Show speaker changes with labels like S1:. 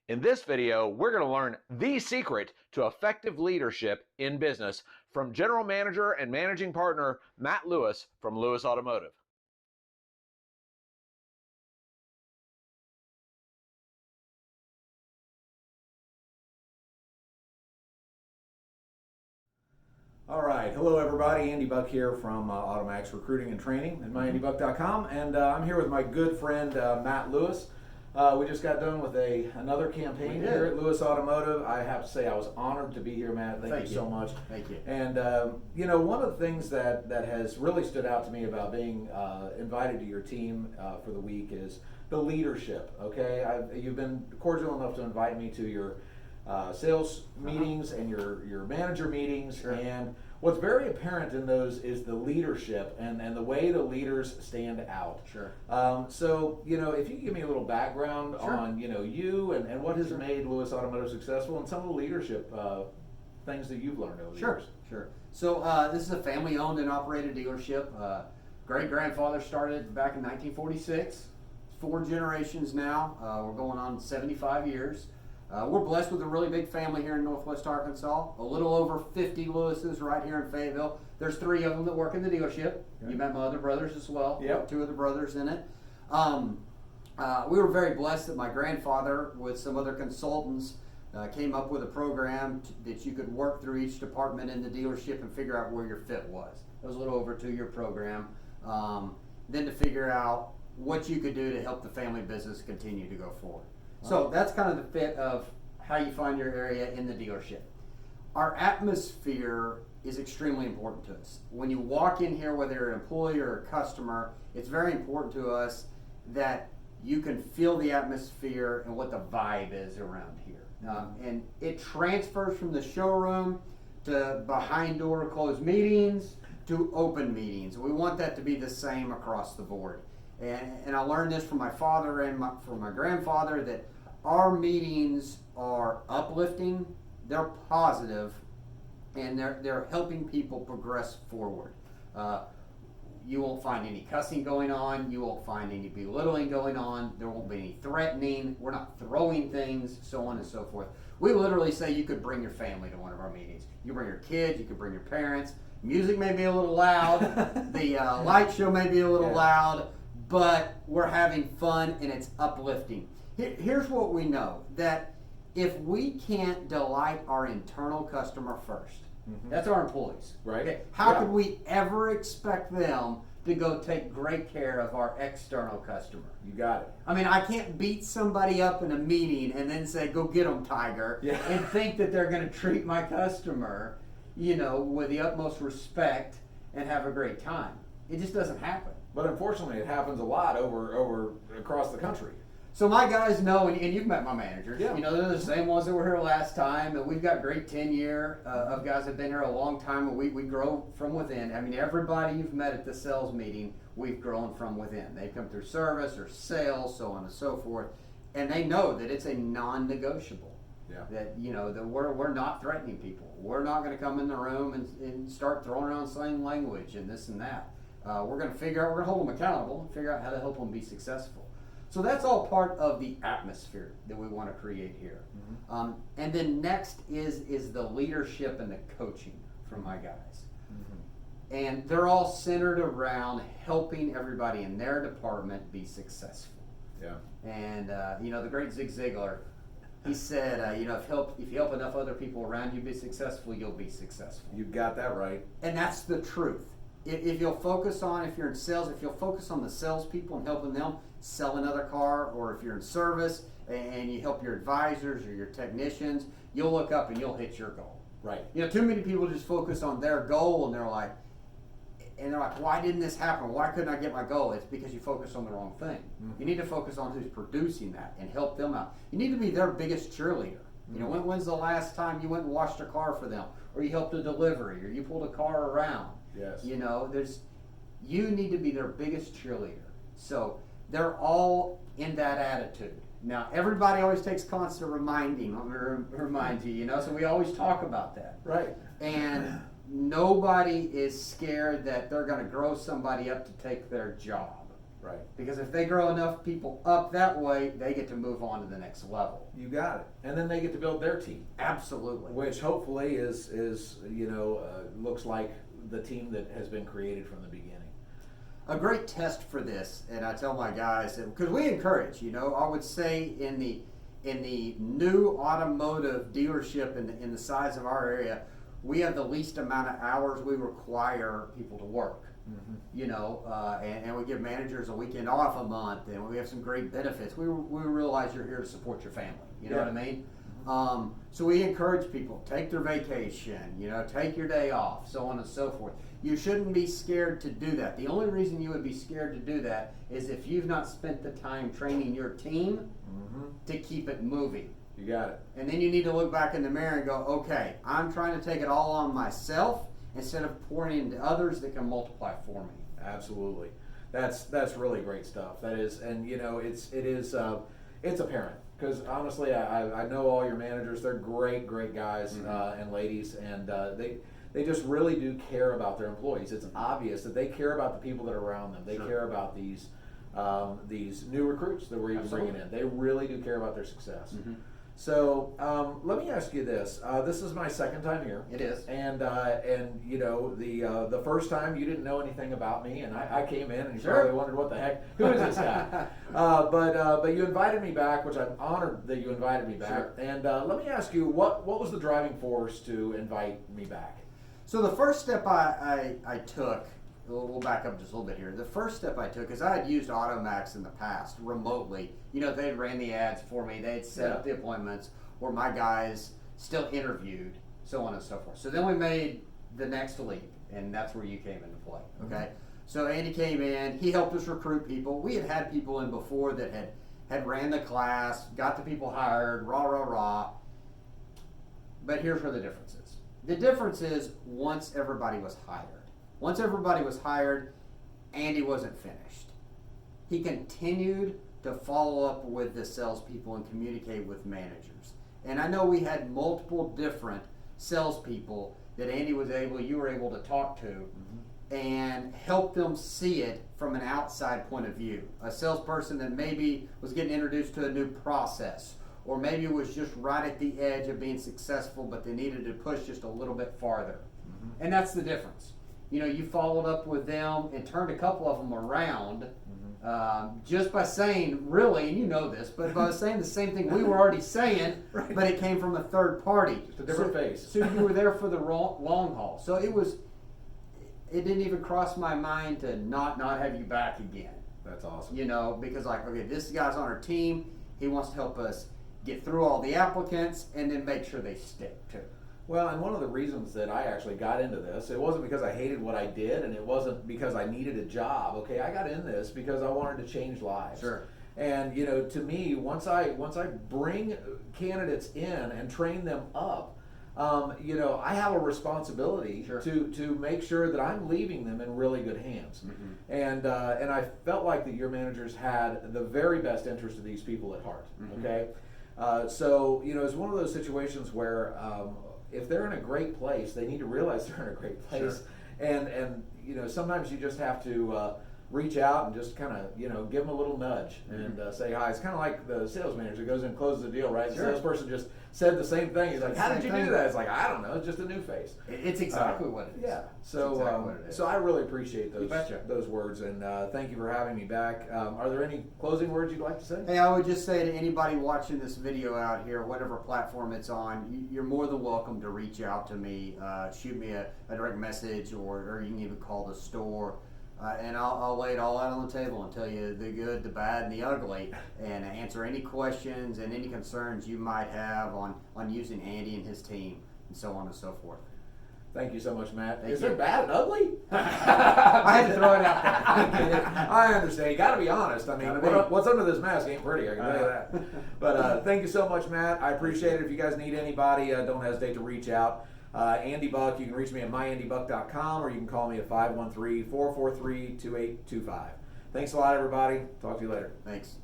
S1: In this video, we're going to learn the secret to effective leadership in business from General Manager and Managing Partner Matt Lewis from Lewis Automotive.
S2: All right, hello everybody. Andy Buck here from Automax Recruiting and Training and myandybuck.com, and I'm here with my good friend Matt Lewis. We just got done with another campaign here at Lewis Automotive. I have to say I was honored to be here, Matt. Thank you so much.
S3: Thank you.
S2: And you know, one of the things that has really stood out to me about being invited to your team for the week is the leadership. Okay, you've been cordial enough to invite me to your sales meetings and your manager meetings, and what's very apparent in those is the leadership and the way the leaders stand out.
S3: Sure.
S2: So, you know, if you give me a little background on, you know, you and what has made Lewis Automotive successful and some of the leadership things that you've learned over the years.
S3: Sure. So this is a family-owned and operated dealership. Great-grandfather started back in 1946. 4 generations now. We're going on 75 years. We're blessed with a really big family here in Northwest Arkansas. A little over 50 Lewises right here in Fayetteville. There's 3 of them that work in the dealership. You met my other brothers as well.
S2: Yep.
S3: 2 of the brothers in it. We were very blessed that my grandfather, with some other consultants, came up with a program that you could work through each department in the dealership and figure out where your fit was. It was a little over a 2-year program. Then to figure out what you could do to help the family business continue to go forward. So that's kind of the fit of how you find your area in the dealership. Our atmosphere is extremely important to us. When you walk in here, whether you're an employee or a customer, it's very important to us that you can feel the atmosphere and what the vibe is around here. And it transfers from the showroom to behind door closed meetings to open meetings. We want that to be the same across the board. And I learned this from my father and from my grandfather, that our meetings are uplifting, they're positive, and they're helping people progress forward. You won't find any cussing going on, you won't find any belittling going on, there won't be any threatening, we're not throwing things, so on and so forth. We literally say you could bring your family to one of our meetings. You bring your kids, you could bring your parents. Music may be a little loud, the light show may be a little loud, but we're having fun and it's uplifting. Here's what we know, that if we can't delight our internal customer first, that's our employees.
S2: Right.
S3: Okay, how could we ever expect them to go take great care of our external customer?
S2: You got it.
S3: I mean, I can't beat somebody up in a meeting and then say, go get them, Tiger, and think that they're going to treat my customer, you know, with the utmost respect and have a great time. It just doesn't happen.
S2: But unfortunately, it happens a lot over across the country.
S3: So my guys know, and you've met my managers,
S2: Yeah.
S3: you know, they're the same ones that were here last time, and we've got great tenure of guys that have been here a long time, and we grow from within. I mean, everybody you've met at the sales meeting, we've grown from within. They come through service or sales, so on and so forth, and they know that it's a non-negotiable.
S2: Yeah.
S3: That, you know, that we're not threatening people. We're not going to come in the room and start throwing around slang language and this and that. We're going to hold them accountable and figure out how to help them be successful. So that's all part of the atmosphere that we want to create here. And then next is the leadership and the coaching from my guys. And they're all centered around helping everybody in their department be successful.
S2: Yeah.
S3: And you know, the Great Zig Ziglar, he said, you know, if you help enough other people around you be successful, you'll be successful.
S2: You got that right.
S3: And that's the truth. If you'll focus on, if you're in sales, if you'll focus on the salespeople and helping them sell another car, or if you're in service and you help your advisors or your technicians, you'll look up and you'll hit your goal.
S2: Right.
S3: You know, too many people just focus on their goal and they're like, why didn't this happen? Why couldn't I get my goal? It's because you focus on the wrong thing. You need to focus on who's producing that and help them out. You need to be their biggest cheerleader. You know, when's the last time you went and washed a car for them, or you helped a delivery, or you pulled a car around?
S2: Yes.
S3: You know, you need to be their biggest cheerleader. So they're all in that attitude. Now, everybody always takes constant reminding. Let me remind you, you know, so we always talk about that.
S2: Right.
S3: And nobody is scared that they're going to grow somebody up to take their job.
S2: Right.
S3: Because if they grow enough people up that way, they get to move on to the next level.
S2: You got it. And then they get to build their team.
S3: Absolutely.
S2: Which hopefully is looks like the team that has been created from the beginning.
S3: A great test for this, and I tell my guys, because we encourage, I would say in the new automotive dealership in the size of our area, we have the least amount of hours we require people to work. And we give managers a weekend off a month, and we have some great benefits. We realize you're here to support your family. You know what I mean? So we encourage people, take their vacation, take your day off, so on and so forth. You shouldn't be scared to do that. The only reason you would be scared to do that is if you've not spent the time training your team to keep it moving.
S2: You got it.
S3: And then you need to look back in the mirror and go, okay, I'm trying to take it all on myself instead of pouring into others that can multiply for me.
S2: Absolutely. That's really great stuff. That is, and it's apparent. Because honestly, I know all your managers. They're great guys and ladies, and they just really do care about their employees. It's obvious that they care about the people that are around them. They care about these new recruits that we're even bringing in. They really do care about their success. So let me ask you this. This is my second time here.
S3: It is.
S2: And the first time you didn't know anything about me, and I came in and you probably wondered what the heck, who is this guy? But you invited me back, which I'm honored that you invited me back.
S3: Sure.
S2: And let me ask you, what was the driving force to invite me back?
S3: So the first step I took, we'll back up just a little bit here. The first step I took is I had used AutoMax in the past remotely. They ran the ads for me. They had set up the appointments where my guys still interviewed, so on and so forth. So then we made the next leap, and that's where you came into play. Okay. So Andy came in. He helped us recruit people. We had people in before that had ran the class, got the people hired, rah. But here's where the difference is. The difference is once everybody was hired, Andy wasn't finished. He continued to follow up with the salespeople and communicate with managers. And I know we had multiple different salespeople that you were able to talk to and help them see it from an outside point of view. A salesperson that maybe was getting introduced to a new process, or maybe was just right at the edge of being successful, but they needed to push just a little bit farther. And that's the difference. You followed up with them and turned a couple of them around just by saying, really, and you know this, but by saying the same thing we were already saying, but it came from a third party.
S2: Just a different face.
S3: So you were there for the long haul. So it didn't even cross my mind to not have you back again.
S2: That's awesome.
S3: Because okay, this guy's on our team. He wants to help us get through all the applicants and then make sure they stick too.
S2: Well, and one of the reasons that I actually got into this, it wasn't because I hated what I did, and it wasn't because I needed a job. Okay, I got in this because I wanted to change lives.
S3: Sure.
S2: And to me, once I bring candidates in and train them up, I have a responsibility to make sure that I'm leaving them in really good hands. And I felt like that your managers had the very best interest of these people at heart. Okay, so it's one of those situations where if they're in a great place, they need to realize they're in a great place. And sometimes you just have to reach out and just kind of give them a little nudge and say hi. It's kind of like the sales manager goes in and closes the deal, right? The salesperson just said the same thing. He's like, "How did you do that?" It's like, "I don't know. It's just a new face."
S3: It's exactly what it is.
S2: Yeah. So so I really appreciate those words, and thank you for having me back. Are there any closing words you'd like to say?
S3: Hey, I would just say to anybody watching this video out here, whatever platform it's on, you're more than welcome to reach out to me, shoot me a direct message, or you can even call the store. And I'll lay it all out on the table and tell you the good, the bad, and the ugly, and answer any questions and any concerns you might have on using Andy and his team, and so on and so forth.
S2: Thank you so much, Matt.
S3: Thank
S2: Is
S3: you.
S2: there bad and ugly?
S3: I had to throw it out there.
S2: I understand. You got to be honest. I mean, what's under this mask ain't pretty. I can tell you that. But thank you so much, Matt. I appreciate it. If you guys need anybody, don't hesitate to reach out. Andy Buck, you can reach me at myandybuck.com, or you can call me at 513-443-2825. Thanks a lot, everybody. Talk to you later.
S3: Thanks.